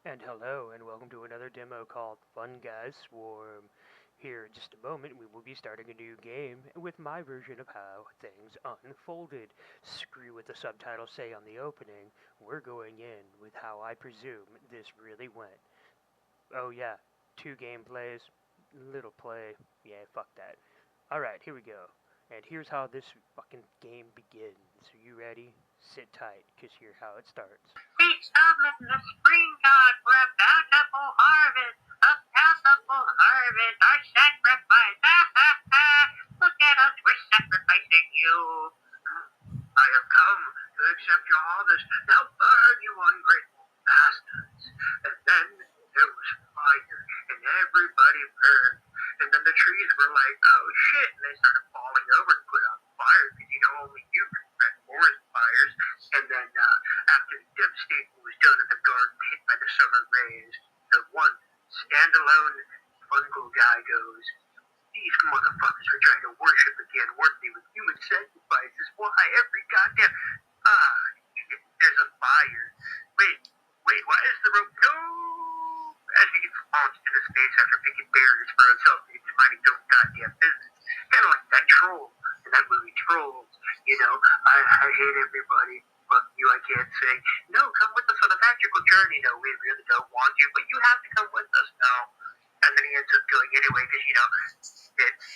And hello, and welcome to another demo called Funguys Swarm. Here in just a moment, we will be starting a new game with my version of how things unfolded. Screw what the subtitles say on the opening, we're going in with how I presume this really went. Oh yeah, two gameplays, little play, yeah, fuck that. Alright, here we go. And here's how this fucking game begins. Are you ready? Sit tight, cause here's how it starts. Feast of the spring god for a bountiful harvest, a bountiful harvest, our sacrifice. Ha ha ha! Look at us, we're sacrificing you. I have come to accept your harvest. Now burn, you ungrateful bastards. And then there was fire, and everybody burned. And then the trees were like, oh shit, and they started falling over to put out fire, because only you can prevent forest fires. And then after the devastation was done in the garden hit by the summer rays, the one standalone fungal guy goes, these motherfuckers were trying to worship again, weren't they, with human sacrifices? Why every goddamn there's a fire. Wait, why is the rope as he gets launched into space after picking barriers for himself and he's minding his own goddamn business. Kinda like that troll in that movie Trolls. I hate everybody. Fuck you, I can't say. No, come with us on a magical journey. No, we really don't want you, but you have to come with us now. And then he ends up going anyway, because, it's...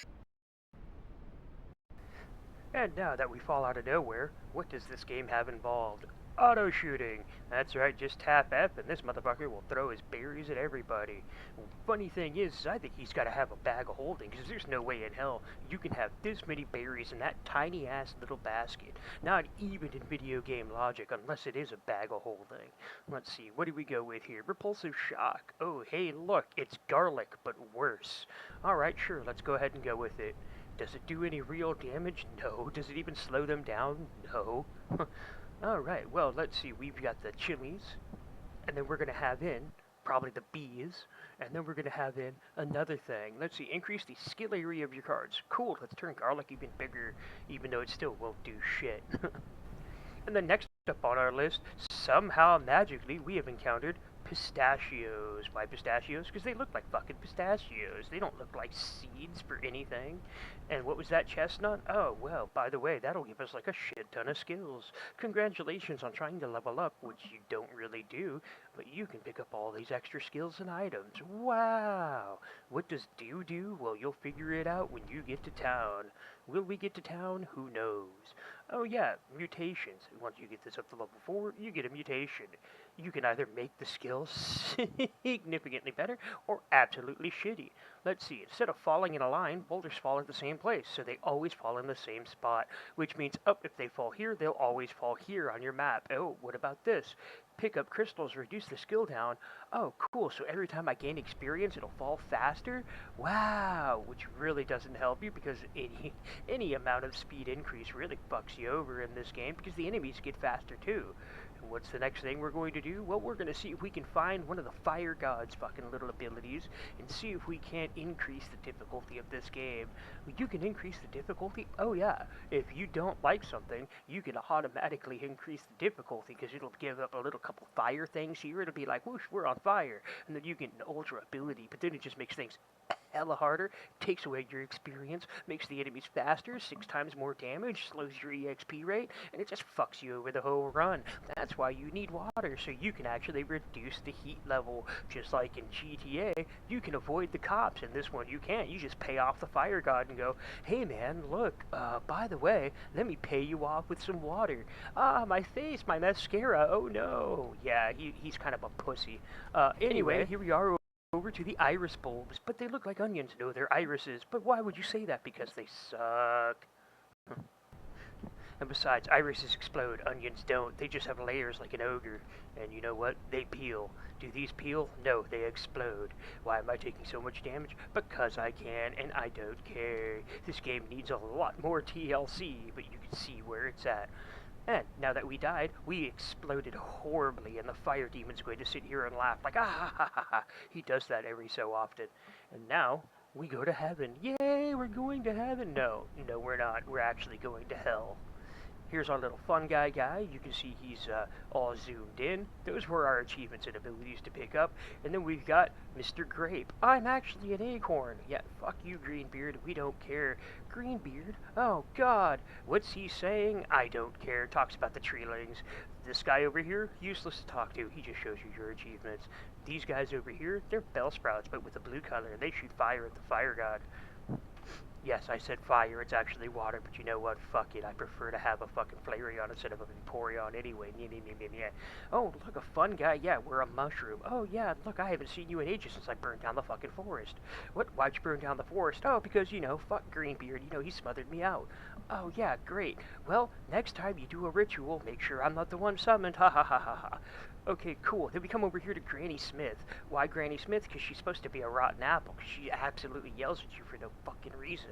And now that we fall out of nowhere, what does this game have involved? Auto shooting. That's right, just tap F and this motherfucker will throw his berries at everybody. Funny thing is I think he's got to have a bag of holding, because there's no way in hell you can have this many berries in that tiny ass little basket. Not even in video game logic, unless it is a bag of holding. Let's see, what do we go with here? Repulsive shock. Oh, hey, look, it's garlic, but worse. Alright, sure, let's go ahead and go with it. Does it do any real damage? No. Does it even slow them down? No. Alright, well, let's see. We've got the chilies, and then we're going to have in probably the bees, and then we're going to have in another thing. Let's see, increase the skill area of your cards. Cool, let's turn garlic even bigger, even though it still won't do shit. And then next up on our list, somehow magically we have encountered pistachios. Why pistachios? Because they look like fucking pistachios. They don't look like seeds for anything. And what was that chestnut? Oh, well, by the way, that'll give us like a shit ton of skills. Congratulations on trying to level up, which you don't really do, but you can pick up all these extra skills and items. Wow! What does do? Well, you'll figure it out when you get to town. Will we get to town? Who knows? Oh yeah, mutations. Once you get this up to level 4, you get a mutation. You can either make the skills significantly better or absolutely shitty. Let's see, instead of falling in a line, boulders fall at the same place, so they always fall in the same spot, which means, if they fall here, they'll always fall here on your map. Oh, what about this? Pick up crystals, reduce the skill down. Oh, cool, so every time I gain experience, it'll fall faster? Wow, which really doesn't help you, because any amount of speed increase really fucks you over in this game, because the enemies get faster too. And what's the next thing we're going to do? Well, we're going to see if we can find one of the fire god's fucking little abilities and see if we can't increase the difficulty of this game. You can increase the difficulty? Oh yeah. If you don't like something, you can automatically increase the difficulty, because it'll give up a little couple fire things here. It'll be like, whoosh, we're on fire. And then you get an ultra ability, but then it just makes things hella harder, takes away your experience, makes the enemies faster, 6 times more damage, slows your EXP rate, and it just fucks you over the whole run. That's why you need water, so you can actually reduce the heat level. Just like in GTA, you can avoid the cops. In this one, you can't. You just pay off the fire god and go, hey man, look, by the way, let me pay you off with some water. Ah, my face, my mascara, oh no. Yeah, he's kind of a pussy. Anyway, here we are over to the iris bulbs, but they look like onions. No, they're irises. But why would you say that? Because they suck. And besides, irises explode, onions don't. They just have layers like an ogre. And you know what? They peel. Do these peel? No, they explode. Why am I taking so much damage? Because I can, and I don't care. This game needs a lot more TLC, but you can see where it's at. And now that we died, we exploded horribly, and the fire demon's going to sit here and laugh like, ah ha ha ha ha. He does that every so often. And now we go to heaven. Yay, we're going to heaven. No, we're not. We're actually going to hell. Here's our little fungi guy. You can see he's all zoomed in. Those were our achievements and abilities to pick up. And then we've got Mr. Grape. I'm actually an acorn. Yeah, fuck you, Greenbeard. We don't care. Greenbeard? Oh, God. What's he saying? I don't care. Talks about the treelings. This guy over here, useless to talk to. He just shows you your achievements. These guys over here, they're bell sprouts, but with a blue color. They shoot fire at the fire god. Yes, I said fire, it's actually water, but you know what? Fuck it. I prefer to have a fucking Flareon instead of a Vaporeon anyway. Yeah. Oh, look, a fun guy. Yeah, we're a mushroom. Oh, yeah, look, I haven't seen you in ages since I burned down the fucking forest. What? Why'd you burn down the forest? Oh, because, fuck Greenbeard. He smothered me out. Oh, yeah, great. Well, next time you do a ritual, make sure I'm not the one summoned. Ha ha ha ha ha. Okay, cool. Then we come over here to Granny Smith. Why Granny Smith? Because she's supposed to be a rotten apple. She absolutely yells at you for no fucking reason.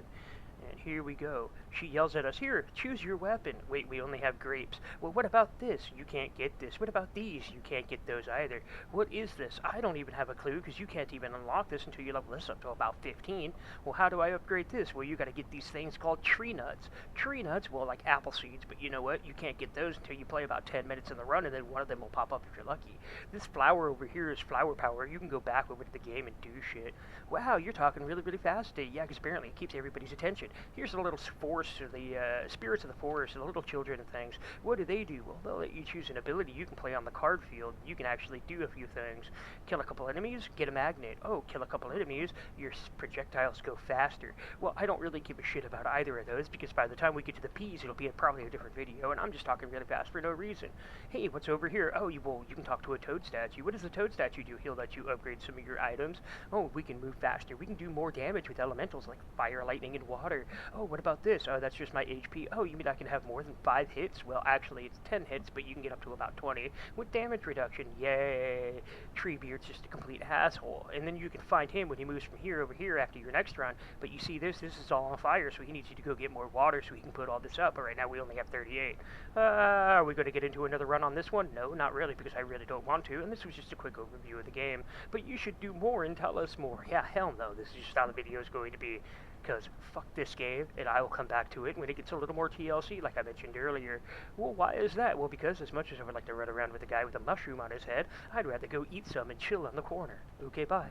And here we go. She yells at us, here, choose your weapon. Wait, we only have grapes. Well, what about this? You can't get this. What about these? You can't get those either. What is this? I don't even have a clue, because you can't even unlock this until you level this up to about 15. Well, how do I upgrade this? Well, you gotta get these things called tree nuts. Tree nuts, well, like apple seeds, but you know what? You can't get those until you play about 10 minutes in the run, and then one of them will pop up if you're lucky. This flower over here is flower power. You can go back over to the game and do shit. Wow, you're talking really, really fast today. Yeah, because apparently it keeps everybody's attention. Here's the little forest, or the spirits of the forest, the little children and things. What do? Well, they'll let you choose an ability you can play on the card field. You can actually do a few things. Kill a couple enemies, get a magnet. Oh, kill a couple enemies, your projectiles go faster. Well, I don't really give a shit about either of those, because by the time we get to the P's, it'll be probably a different video, and I'm just talking really fast for no reason. Hey, what's over here? Oh, you can talk to a toad statue. What does the toad statue do? He'll let you upgrade some of your items. Oh, we can move faster. We can do more damage with elementals like fire, lightning, and water. Oh, what about this? Oh, that's just my HP. Oh, you mean I can have more than 5 hits? Well, actually, it's 10 hits, but you can get up to about 20 with damage reduction. Yay! Treebeard's just a complete asshole. And then you can find him when he moves from here over here after your next run. But you see this is all on fire, so he needs you to go get more water so he can put all this up. But right now we only have 38. Are we going to get into another run on this one? No, not really, because I really don't want to. And this was just a quick overview of the game. But you should do more and tell us more. Yeah, hell no. This is just how the video is going to be. Because fuck this game, and I will come back to it when it gets a little more TLC, like I mentioned earlier. Well, why is that? Well, because as much as I would like to run around with a guy with a mushroom on his head, I'd rather go eat some and chill on the corner. Okay, bye.